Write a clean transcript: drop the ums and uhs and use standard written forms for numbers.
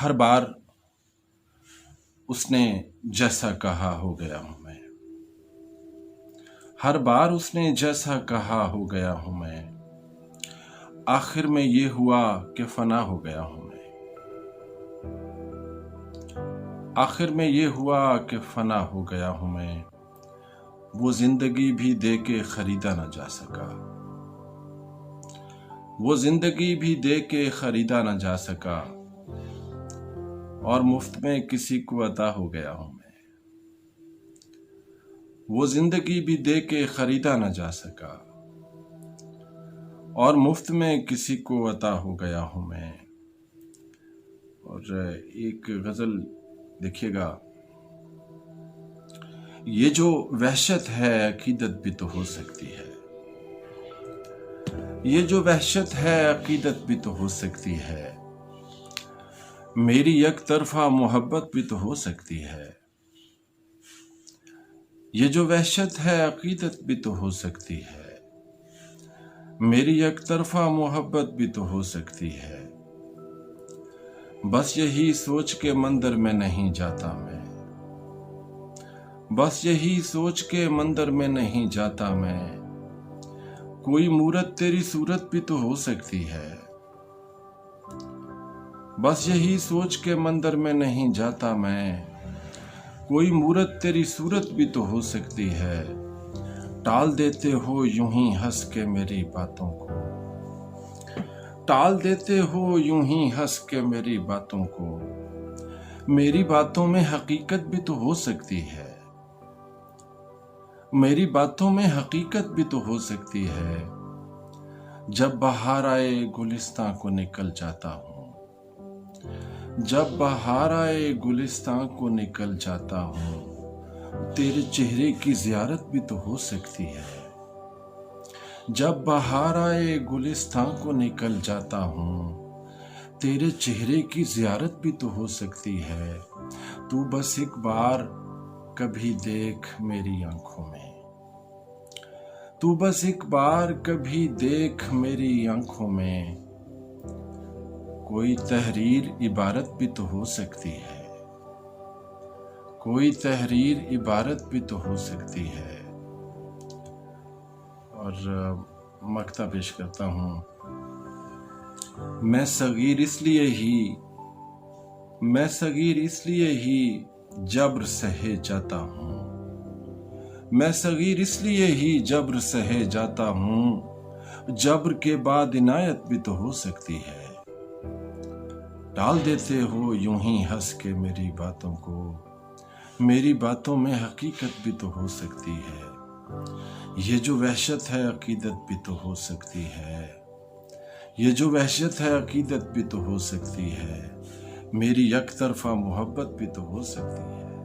हर बार उसने जैसा कहा हो गया हूं मैं। हर बार उसने जैसा कहा हो गया हूं मैं। आखिर में ये हुआ कि फना हो गया हूं मैं। आखिर में ये हुआ कि फना हो गया हूं मैं। वो जिंदगी भी दे के खरीदा न जा सका। वो जिंदगी भी दे के खरीदा न जा सका। और मुफ्त में किसी को अता हो गया हूं मैं। वो जिंदगी भी दे के खरीदा न जा सका। और मुफ्त में किसी को अता हो गया हूं मैं। और एक गजल देखिएगा। ये जो वहशत है अकीदत भी तो हो सकती है। ये जो वहशत है अकीदत भी तो हो सकती है। मेरी एक तरफा मोहब्बत भी तो हो सकती है। ये जो वहशत है अकीदत भी तो हो सकती है। मेरी एक तरफा मोहब्बत भी तो हो सकती है। बस यही सोच के मंदिर में नहीं जाता मैं। बस यही सोच के मंदिर में नहीं जाता मैं। कोई मूरत तेरी सूरत भी तो हो सकती है। बस यही सोच के मंदिर में नहीं जाता मैं। कोई मूरत तेरी सूरत भी तो हो सकती है। टाल देते हो यूं ही हंस के मेरी बातों को। टाल देते हो यूं ही हंस के मेरी बातों को। मेरी बातों में हकीकत भी तो हो सकती है। मेरी बातों में हकीकत भी तो हो सकती है। जब बाहर आए गुलिस्तां को निकल जाता हूँ। जब बाहर आए गुलिस्तां को निकल जाता हूँ। तेरे चेहरे की ज़ियारत भी तो हो सकती है। जब बाहर आए गुलिस्तां को निकल जाता हूँ। तेरे चेहरे की ज़ियारत भी तो हो सकती है। तू बस एक बार कभी देख मेरी आंखों में। तू बस एक बार कभी देख मेरी आंखों में। कोई तहरीर इबारत भी तो हो सकती है। कोई तहरीर इबारत भी तो हो सकती है। और मक्ता पेश करता हूँ। मैं सगीर इसलिए ही जब्र सहे जाता हूँ। मैं सगीर इसलिए ही जब्र सहे जाता हूँ। जब्र के बाद इनायत भी तो हो सकती है। टाल देते हो यूं ही हंस के मेरी बातों को। मेरी बातों में हकीकत भी तो हो सकती है। ये जो वहशत है अकीदत भी तो हो सकती है। ये जो वहशत है अकीदत भी तो हो सकती है। मेरी एक तरफा मोहब्बत भी तो हो सकती है।